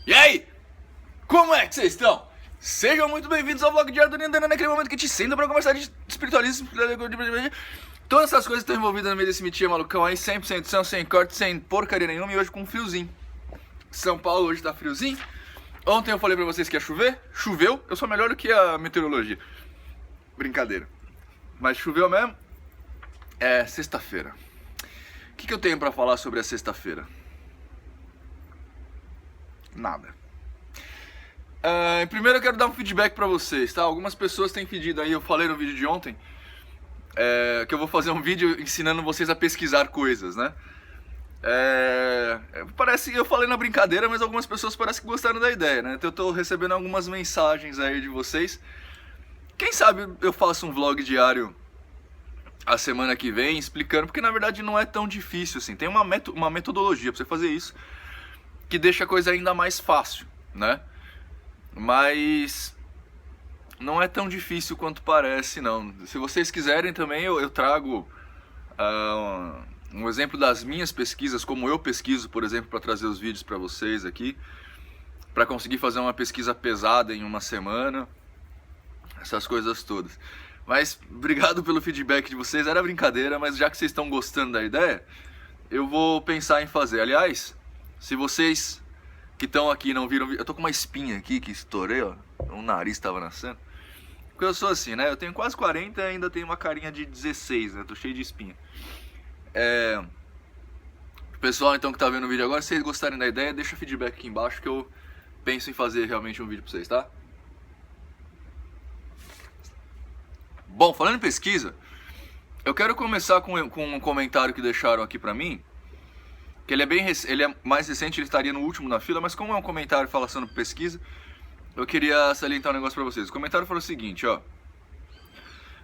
E aí? Como é que vocês estão? Sejam muito bem-vindos ao vlog diário do Nintendo, naquele momento que te senta pra conversar de espiritualismo, todas essas coisas estão envolvidas no meio desse mitia malucão aí, 100% são, sem corte, sem porcaria nenhuma, e hoje com um friozinho. São Paulo hoje tá friozinho. Ontem eu falei pra vocês que ia chover, choveu, eu sou melhor do que a meteorologia. Brincadeira. Mas choveu mesmo. É sexta-feira. O que eu tenho pra falar sobre a sexta-feira? Nada. Primeiro eu quero dar um feedback pra vocês, tá? Algumas pessoas têm pedido aí, eu falei no vídeo de ontem, que eu vou fazer um vídeo ensinando vocês a pesquisar coisas, né? Parece que eu falei na brincadeira, mas algumas pessoas parecem que gostaram da ideia, né? Então eu tô recebendo algumas mensagens aí de vocês. Quem sabe eu faço um vlog diário a semana que vem explicando, porque na verdade não é tão difícil assim. Tem uma metodologia pra você fazer isso, que deixa a coisa ainda mais fácil, né? Mas não é tão difícil quanto parece, não. Se vocês quiserem também, eu trago um exemplo das minhas pesquisas, como eu pesquiso, por exemplo, para trazer os vídeos para vocês aqui, para conseguir fazer uma pesquisa pesada em uma semana, essas coisas todas. Mas obrigado pelo feedback de vocês, era brincadeira, mas já que vocês estão gostando da ideia, eu vou pensar em fazer. Aliás, se vocês que estão aqui não viram, eu tô com uma espinha aqui que estourei, ó, o nariz estava nascendo. Porque eu sou assim, né? Eu tenho quase 40 e ainda tenho uma carinha de 16, né? Tô cheio de espinha. Pessoal, então, que tá vendo o vídeo agora, se vocês gostarem da ideia, deixa o feedback aqui embaixo que eu penso em fazer realmente um vídeo pra vocês, tá? Bom, falando em pesquisa, eu quero começar com um comentário que deixaram aqui pra mim, que ele é mais recente, ele estaria no último na fila, mas como é um comentário falando sobre pesquisa, eu queria salientar um negócio pra vocês. O comentário falou o seguinte, ó: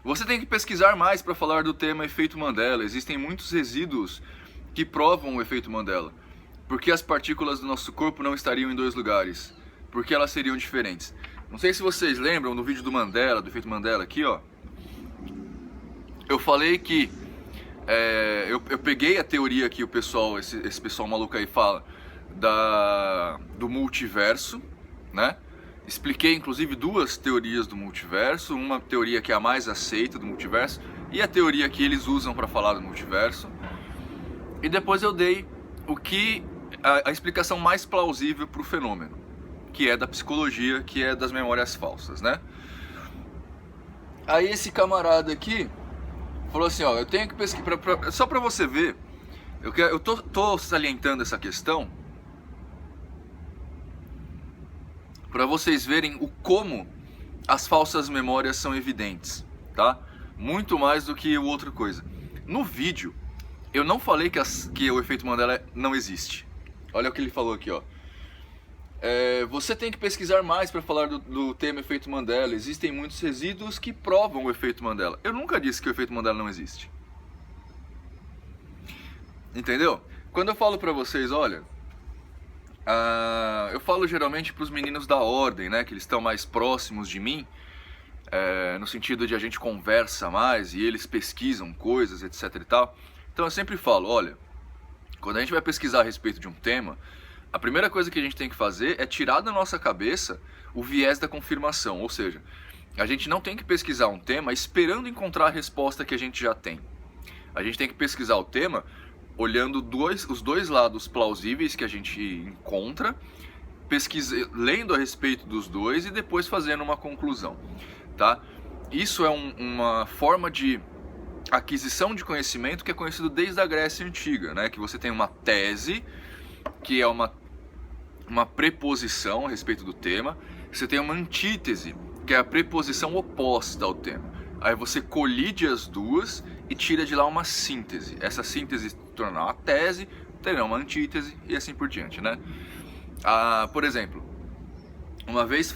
você tem que pesquisar mais para falar do tema efeito Mandela. Existem muitos resíduos que provam o efeito Mandela. Por que as partículas do nosso corpo não estariam em dois lugares? Por que elas seriam diferentes? Não sei se vocês lembram do vídeo do Mandela, do efeito Mandela aqui, ó. Eu falei que eu peguei a teoria que o pessoal, esse pessoal maluco aí fala do multiverso, né? Expliquei inclusive duas teorias do multiverso, uma teoria que é a mais aceita do multiverso e a teoria que eles usam para falar do multiverso. E depois eu dei a explicação mais plausível para o fenômeno, que é da psicologia, que é das memórias falsas, né? Aí esse camarada aqui falou assim, ó, eu tenho que pesquisar, só pra você ver, eu tô salientando essa questão pra vocês verem como as falsas memórias são evidentes, tá? Muito mais do que outra coisa. No vídeo, eu não falei que o efeito Mandela não existe. Olha o que ele falou aqui, ó. Você tem que pesquisar mais para falar do tema efeito Mandela. Existem muitos resíduos que provam o efeito Mandela. Eu nunca disse que o efeito Mandela não existe. Entendeu? Quando eu falo para vocês, olha, eu falo geralmente para os meninos da ordem, né, que eles estão mais próximos de mim, no sentido de a gente conversa mais e eles pesquisam coisas, etc e tal. Então eu sempre falo, olha, quando a gente vai pesquisar a respeito de um tema, a primeira coisa que a gente tem que fazer é tirar da nossa cabeça o viés da confirmação, ou seja, a gente não tem que pesquisar um tema esperando encontrar a resposta que a gente já tem. A gente tem que pesquisar o tema olhando os dois lados plausíveis que a gente encontra, lendo a respeito dos dois e depois fazendo uma conclusão, tá? Isso é uma forma de aquisição de conhecimento que é conhecido desde a Grécia Antiga, né? Que você tem uma tese, que é uma preposição a respeito do tema, você tem uma antítese, que é a preposição oposta ao tema. Aí você colide as duas e tira de lá uma síntese. Essa síntese se tornar uma tese, terá uma antítese e assim por diante, né? Por exemplo, uma vez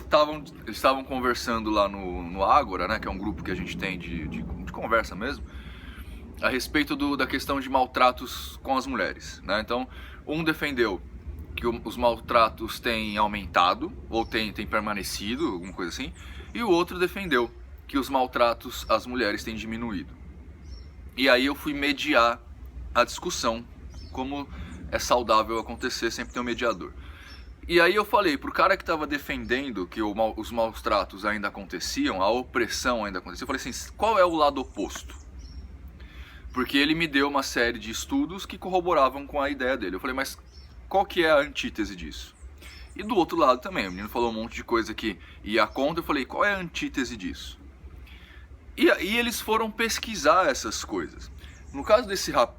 eles estavam conversando lá no Ágora, né, que é um grupo que a gente tem de conversa mesmo, a respeito da questão de maltratos com as mulheres, né? Então, um defendeu que os maltratos têm aumentado, ou têm permanecido, alguma coisa assim, e o outro defendeu que os maltratos às mulheres têm diminuído. E aí eu fui mediar a discussão, como é saudável acontecer, sempre tem um mediador. E aí eu falei, pro cara que tava defendendo que os maus tratos ainda aconteciam, a opressão ainda acontecia, eu falei assim, qual é o lado oposto? Porque ele me deu uma série de estudos que corroboravam com a ideia dele. Eu falei, mas qual que é a antítese disso? E do outro lado também, o menino falou um monte de coisa que ia contra, eu falei, qual é a antítese disso? E aí eles foram pesquisar essas coisas. No caso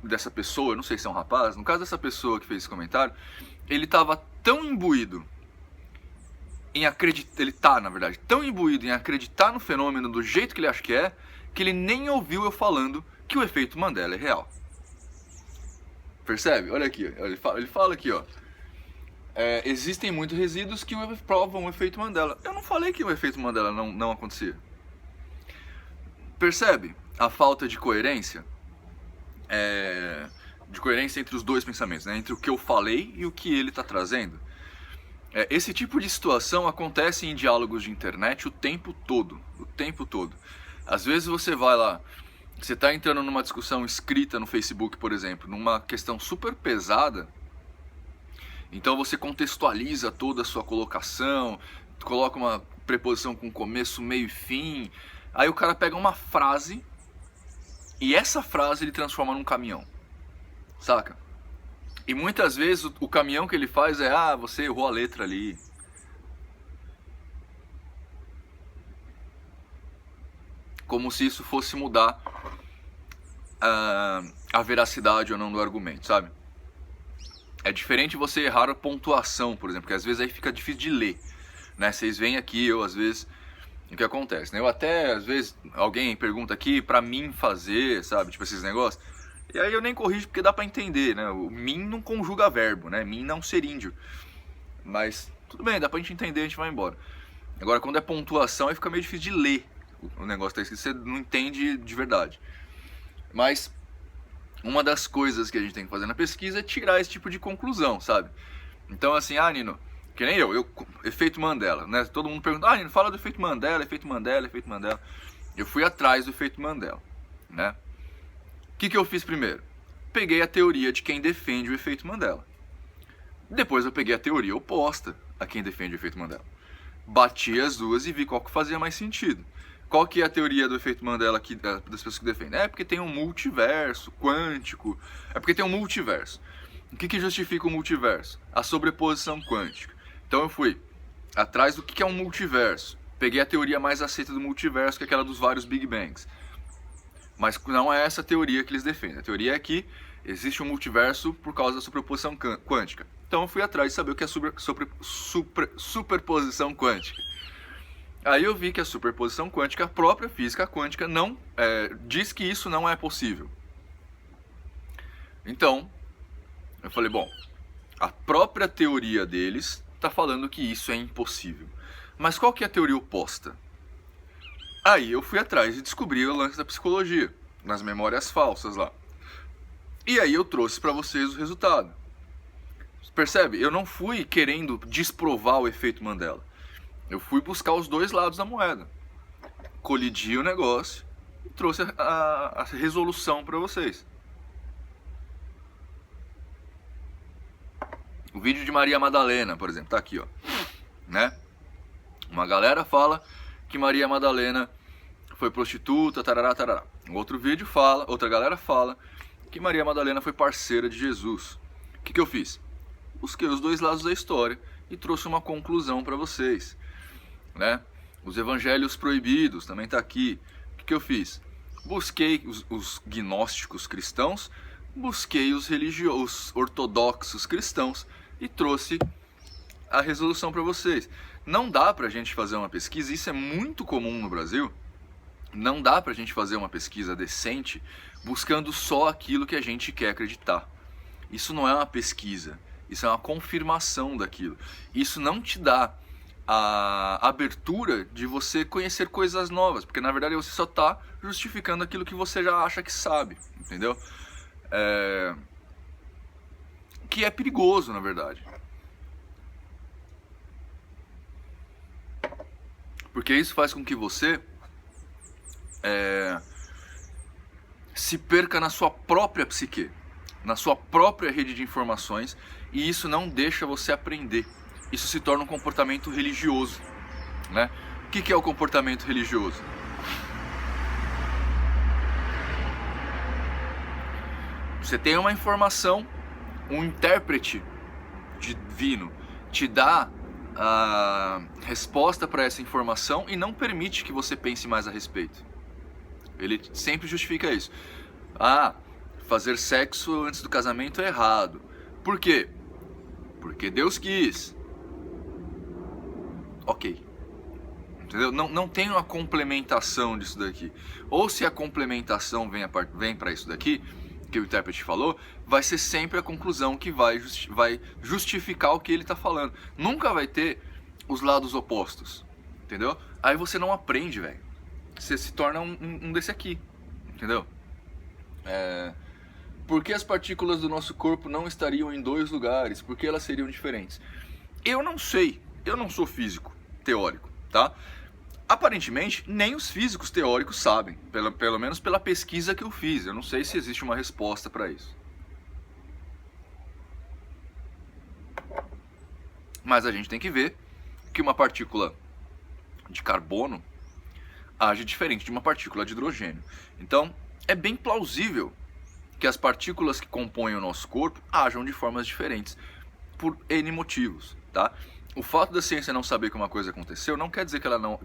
dessa pessoa, não sei se é um rapaz, no caso dessa pessoa que fez esse comentário, ele estava tão imbuído em acreditar, ele tá, na verdade, tão imbuído em acreditar no fenômeno do jeito que ele acha que ele nem ouviu eu falando que o efeito Mandela é real. Percebe? Olha aqui, ele fala aqui, ó. Existem muitos resíduos que provam o efeito Mandela. Eu não falei que o efeito Mandela não acontecia. Percebe a falta de coerência? De coerência entre os dois pensamentos, né? Entre o que eu falei e o que ele está trazendo. Esse tipo de situação acontece em diálogos de internet o tempo todo. O tempo todo. Às vezes você vai lá, você está entrando numa discussão escrita no Facebook, por exemplo, numa questão super pesada, então você contextualiza toda a sua colocação, coloca uma preposição com começo, meio e fim, aí o cara pega uma frase e essa frase ele transforma num caminhão, saca? E muitas vezes o caminhão que ele faz é, você errou a letra ali. Como se isso fosse mudar a veracidade ou não do argumento, sabe? É diferente você errar a pontuação, por exemplo, que às vezes aí fica difícil de ler, né? Vocês veem aqui, eu às vezes, o que acontece, né? Eu até, às vezes, alguém pergunta aqui pra mim fazer, sabe? Tipo esses negócios. E aí eu nem corrijo porque dá pra entender, né? O mim não conjuga verbo, né? Mim não seríndio. Mas tudo bem, dá pra gente entender, a gente vai embora. Agora, quando é pontuação, aí fica meio difícil de ler o negócio tá escrito, você não entende de verdade. Mas uma das coisas que a gente tem que fazer na pesquisa é tirar esse tipo de conclusão, sabe? Então assim, Nino, que nem eu efeito Mandela, né? Todo mundo pergunta, Nino, fala do efeito Mandela, efeito Mandela, efeito Mandela. Eu fui atrás do efeito Mandela, né? O que eu fiz primeiro? Peguei a teoria de quem defende o efeito Mandela. Depois eu peguei a teoria oposta a quem defende o efeito Mandela. Bati as duas e vi qual que fazia mais sentido. Qual que é a teoria do efeito Mandela aqui das pessoas que defendem? É porque tem um multiverso quântico. É porque tem um multiverso. O que justifica o multiverso? A sobreposição quântica. Então eu fui atrás do que é um multiverso. Peguei a teoria mais aceita do multiverso, que é aquela dos vários Big Bangs. Mas não é essa a teoria que eles defendem. A teoria é que existe um multiverso por causa da sobreposição quântica. Então eu fui atrás de saber o que é superposição quântica. Aí eu vi que a superposição quântica, a própria física quântica, não diz que isso não é possível. Então, eu falei, bom, a própria teoria deles está falando que isso é impossível. Mas qual que é a teoria oposta? Aí eu fui atrás e descobri o lance da psicologia, nas memórias falsas lá. E aí eu trouxe para vocês o resultado. Percebe? Eu não fui querendo desprovar o efeito Mandela. Eu fui buscar os dois lados da moeda. Colidi o negócio e trouxe a resolução para vocês. O vídeo de Maria Madalena, por exemplo, tá aqui, ó. Né? Uma galera fala que Maria Madalena foi prostituta, tarará, tarará. Outro vídeo fala, outra galera fala que Maria Madalena foi parceira de Jesus. O que eu fiz? Busquei os dois lados da história e trouxe uma conclusão para vocês. Né? Os evangelhos proibidos também tá aqui. O que eu fiz? Busquei os gnósticos cristãos, busquei os ortodoxos cristãos e trouxe a resolução para vocês. Não dá pra gente fazer uma pesquisa, isso é muito comum no Brasil, não dá pra gente fazer uma pesquisa decente buscando só aquilo que a gente quer acreditar. Isso não é uma pesquisa, isso é uma confirmação daquilo. Isso não te dá a abertura de você conhecer coisas novas, porque na verdade você só está justificando aquilo que você já acha que sabe, entendeu? Que é perigoso, na verdade. Porque isso faz com que você se perca na sua própria psique, na sua própria rede de informações, e isso não deixa você aprender. isso se torna um comportamento religioso, né? O que é o comportamento religioso? Você tem uma informação, um intérprete divino te dá a resposta para essa informação e não permite que você pense mais a respeito. Ele sempre justifica isso. Ah, fazer sexo antes do casamento é errado. Por quê? Porque Deus quis. Ok. Entendeu? Não tem uma complementação disso daqui. Ou se a complementação vem para isso daqui, que o intérprete falou, vai ser sempre a conclusão que vai justificar o que ele está falando. Nunca vai ter os lados opostos. Entendeu? Aí você não aprende, velho. Você se torna um desse aqui. Entendeu? Por que as partículas do nosso corpo não estariam em dois lugares? Por que elas seriam diferentes? Eu não sei. Eu não sou físico teórico, tá? Aparentemente, nem os físicos teóricos sabem, pelo menos pela pesquisa que eu fiz. Eu não sei se existe uma resposta para isso. Mas a gente tem que ver que uma partícula de carbono age diferente de uma partícula de hidrogênio. Então, é bem plausível que as partículas que compõem o nosso corpo ajam de formas diferentes por N motivos, tá? O fato da ciência não saber que uma coisa aconteceu não quer dizer que ela não...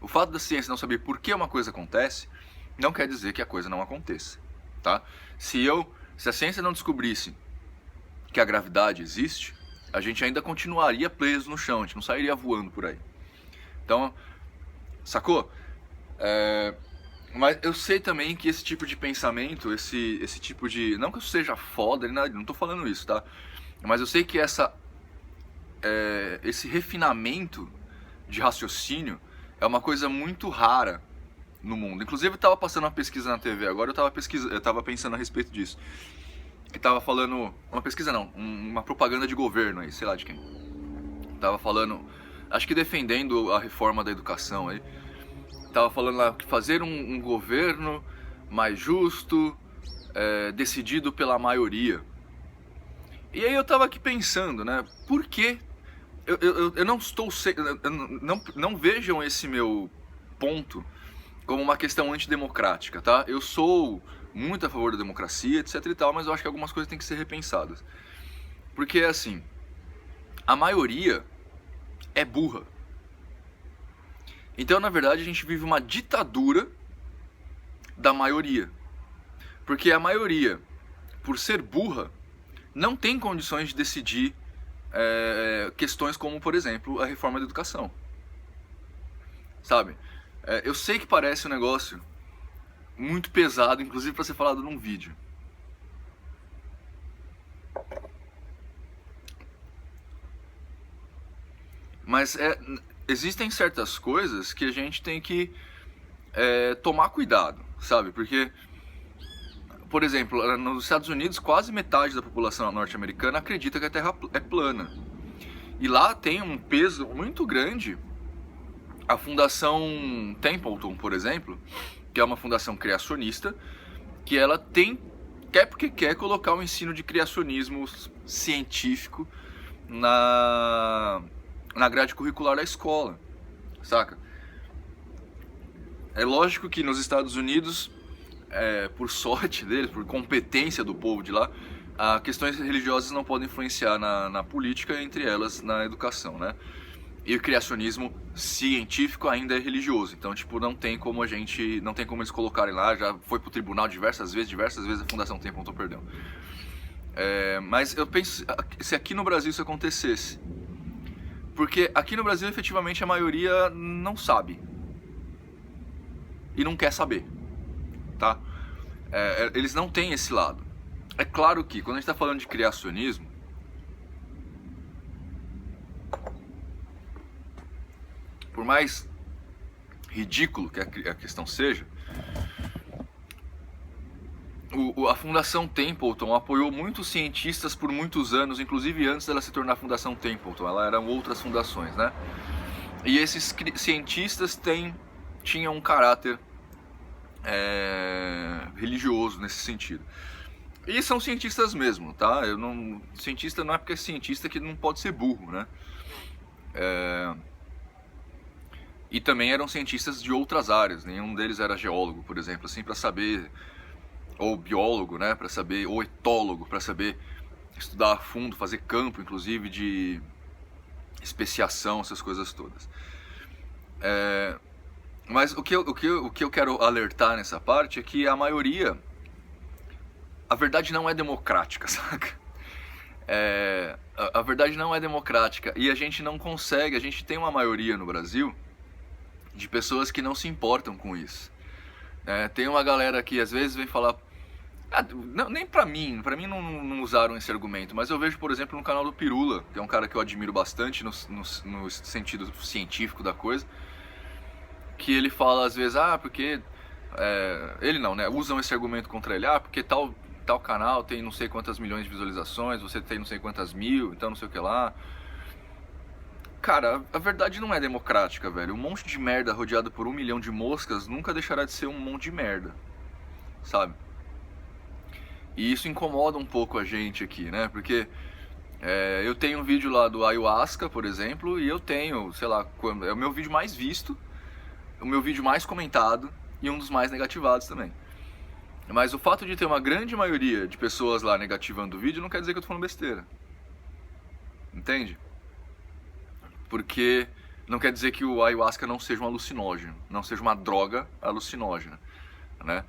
O fato da ciência não saber por que uma coisa acontece não quer dizer que a coisa não aconteça, tá? Se a ciência não descobrisse que a gravidade existe, a gente ainda continuaria preso no chão, a gente não sairia voando por aí. Então, sacou? Mas eu sei também que esse tipo de pensamento, esse tipo de... Não que eu seja foda, não tô falando isso, tá? Mas eu sei que esse refinamento de raciocínio é uma coisa muito rara no mundo. Inclusive, eu estava passando uma pesquisa na TV agora, eu estava pensando a respeito disso. E estava falando... Uma pesquisa não, uma propaganda de governo aí, sei lá de quem. Tava falando... Acho que defendendo a reforma da educação aí. Tava falando lá que fazer um governo mais justo, decidido pela maioria. E aí eu tava aqui pensando, né? Por que eu não estou... Não vejam esse meu ponto como uma questão antidemocrática, tá? Eu sou muito a favor da democracia, etc e tal, mas eu acho que algumas coisas têm que ser repensadas. Porque, assim, a maioria é burra. Então, na verdade, a gente vive uma ditadura da maioria. Porque a maioria, por ser burra, não tem condições de decidir questões como, por exemplo, a reforma da educação. Sabe? Eu sei que parece um negócio muito pesado, inclusive para ser falado num vídeo. Mas existem certas coisas que a gente tem que tomar cuidado, sabe? Porque, por exemplo, nos Estados Unidos, quase metade da população norte-americana acredita que a Terra é plana. E lá tem um peso muito grande a Fundação Templeton, por exemplo, que é uma fundação criacionista, que ela quer porque quer colocar o ensino de criacionismo científico na grade curricular da escola, saca? É lógico que nos Estados Unidos, por sorte deles, por competência do povo de lá, questões religiosas não podem influenciar na política, entre elas na educação, né? E o criacionismo científico ainda é religioso, então tipo não tem como eles colocarem lá, já foi pro tribunal diversas vezes a Fundação Templeton perdeu. Mas eu penso, se aqui no Brasil isso acontecesse, porque aqui no Brasil efetivamente a maioria não sabe e não quer saber, tá? Eles não têm esse lado. É claro que quando a gente está falando de criacionismo, por mais ridículo que a questão seja, a Fundação Templeton apoiou muitos cientistas por muitos anos, inclusive antes dela se tornar a Fundação Templeton, ela eram outras fundações, né? E esses cientistas tinham um caráter religioso nesse sentido. E são cientistas mesmo, tá? Cientista não é porque é cientista que não pode ser burro, né? E também eram cientistas de outras áreas, nenhum deles era geólogo, por exemplo, assim, para saber, ou biólogo, né, para saber, ou etólogo, para saber estudar a fundo, fazer campo, inclusive, de especiação, essas coisas todas. Mas o que eu quero alertar nessa parte é que a maioria, a verdade não é democrática, saca? A verdade não é democrática e a gente não consegue, a gente tem uma maioria no Brasil de pessoas que não se importam com isso. Tem uma galera que às vezes vem falar, não, nem pra mim não usaram esse argumento, mas eu vejo, por exemplo, no canal do Pirula, que é um cara que eu admiro bastante no sentido científico da coisa, que ele fala às vezes, porque... ele não, né? Usam esse argumento contra ele, porque tal canal tem não sei quantas milhões de visualizações, você tem não sei quantas mil, então não sei o que lá. Cara, a verdade não é democrática, velho. Um monte de merda rodeado por 1 milhão de moscas nunca deixará de ser um monte de merda, sabe? E isso incomoda um pouco a gente aqui, né? Porque eu tenho um vídeo lá do Ayahuasca, por exemplo, e eu tenho, sei lá, é o meu vídeo mais visto, o meu vídeo mais comentado e um dos mais negativados também. Mas o fato de ter uma grande maioria de pessoas lá negativando o vídeo não quer dizer que eu tô falando besteira. Entende? Porque não quer dizer que o ayahuasca não seja um alucinógeno, não seja uma droga alucinógena, né?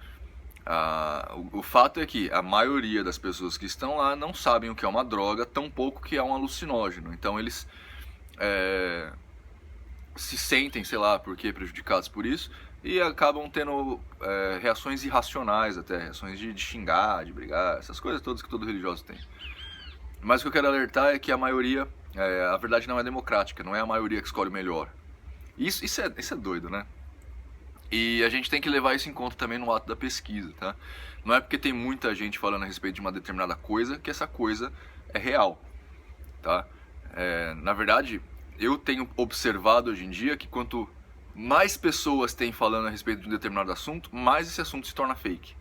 O fato é que a maioria das pessoas que estão lá não sabem o que é uma droga, tampouco que é um alucinógeno. Então eles se sentem, sei lá, por quê, prejudicados por isso e acabam tendo reações irracionais até, reações de xingar, de brigar, essas coisas todas que todo religioso tem. Mas o que eu quero alertar é que a maioria, a verdade não é democrática, não é a maioria que escolhe o melhor. Isso é doido, né? E a gente tem que levar isso em conta também no ato da pesquisa, tá? Não é porque tem muita gente falando a respeito de uma determinada coisa que essa coisa é real, tá? Na verdade, eu tenho observado hoje em dia que quanto mais pessoas têm falando a respeito de um determinado assunto, mais esse assunto se torna fake.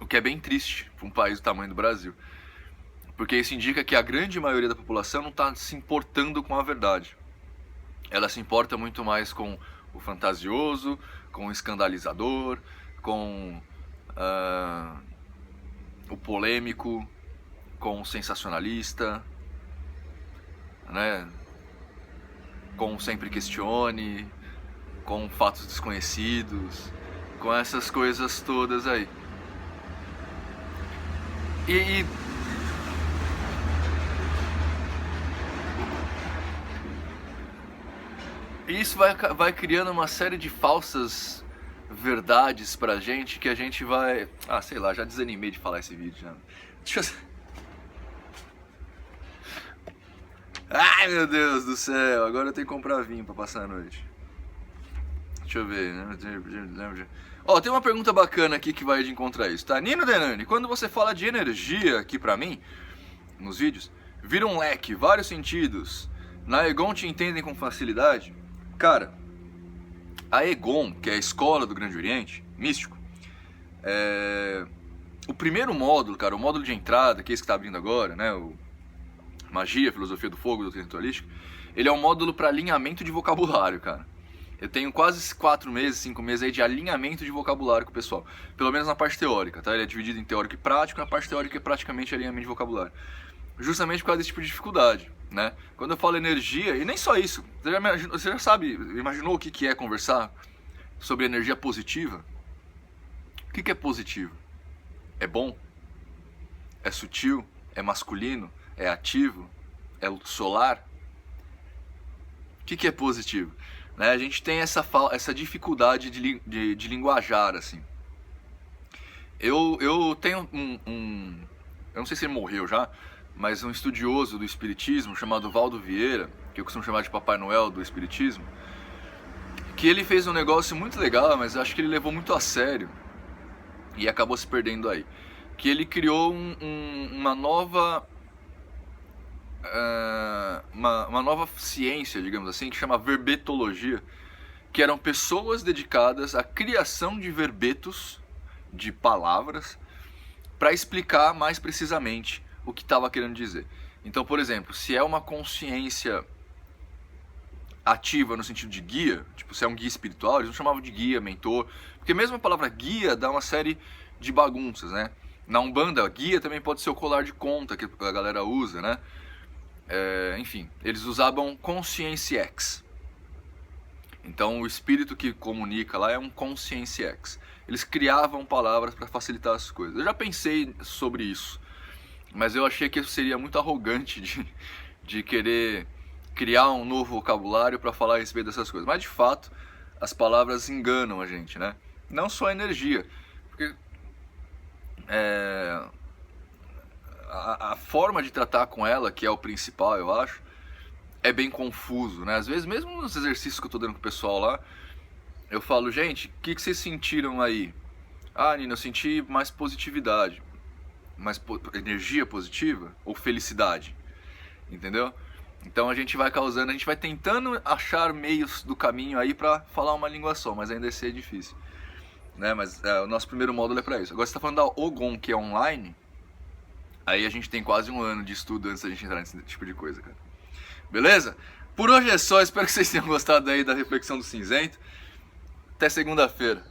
O que é bem triste para um país do tamanho do Brasil. Porque isso indica que a grande maioria da população não está se importando com a verdade. Ela se importa muito mais com o fantasioso, com o escandalizador, com o polêmico, com o sensacionalista, né? Com o sempre questione, com fatos desconhecidos, com essas coisas todas aí. E isso vai criando uma série de falsas verdades pra gente que a gente vai... sei lá, já desanimei de falar esse vídeo já. Deixa eu... Ai, meu Deus do céu, agora eu tenho que comprar vinho pra passar a noite. Deixa eu ver, né? Tem uma pergunta bacana aqui que vai de encontrar isso, tá? Nino Denani, quando você fala de energia aqui pra mim, nos vídeos, vira um leque, vários sentidos. Na Egon te entendem com facilidade? Cara, a Egon, que é a escola do Grande Oriente, místico, o primeiro módulo, cara, o módulo de entrada, que é esse que tá abrindo agora, né? O Magia, Filosofia do Fogo, Doutrina Ritualística, ele é um módulo para alinhamento de vocabulário, cara. Eu tenho quase 4 meses, 5 meses aí de alinhamento de vocabulário com o pessoal. Pelo menos na parte teórica, tá? Ele é dividido em teórico e prático, na parte teórica é praticamente alinhamento de vocabulário. Justamente por causa desse tipo de dificuldade, né? Quando eu falo energia, e nem só isso, você já sabe, imaginou o que é conversar sobre energia positiva? O que é positivo? É bom? É sutil? É masculino? É ativo? É solar? O que é positivo? Né? A gente tem essa dificuldade de linguajar, assim. Eu tenho eu não sei se ele morreu já, mas um estudioso do espiritismo chamado Valdo Vieira, que eu costumo chamar de Papai Noel do espiritismo, que ele fez um negócio muito legal, mas acho que ele levou muito a sério e acabou se perdendo aí. Que ele criou uma nova ciência, digamos assim, que chama verbetologia, que eram pessoas dedicadas à criação de verbetos de palavras para explicar mais precisamente o que estava querendo dizer. Então, por exemplo, se é uma consciência ativa no sentido de guia, tipo, se é um guia espiritual, eles não chamavam de guia, mentor, porque mesmo a palavra guia dá uma série de bagunças, né? Na Umbanda, guia também pode ser o colar de conta que a galera usa, né? Enfim, eles usavam conscienciex. Então, o espírito que comunica lá é um conscienciex. Eles criavam palavras para facilitar as coisas. Eu já pensei sobre isso, mas eu achei que isso seria muito arrogante de querer criar um novo vocabulário para falar a respeito dessas coisas. Mas, de fato, as palavras enganam a gente, né? Não só a energia, porque a forma de tratar com ela, que é o principal, eu acho, é bem confuso, né? Às vezes, mesmo nos exercícios que eu tô dando com o pessoal lá, eu falo, gente, o que vocês sentiram aí? Ah, Nina, eu senti mais positividade. Mais energia positiva ou felicidade? Entendeu? Então a gente vai causando, a gente vai tentando achar meios do caminho aí pra falar uma língua só, mas ainda assim é difícil. Né? Mas o nosso primeiro módulo é pra isso. Agora você tá falando da Ogon, que é online, aí a gente tem quase um ano de estudo antes da gente entrar nesse tipo de coisa, cara. Beleza? Por hoje é só, espero que vocês tenham gostado aí da reflexão do cinzento. Até segunda-feira.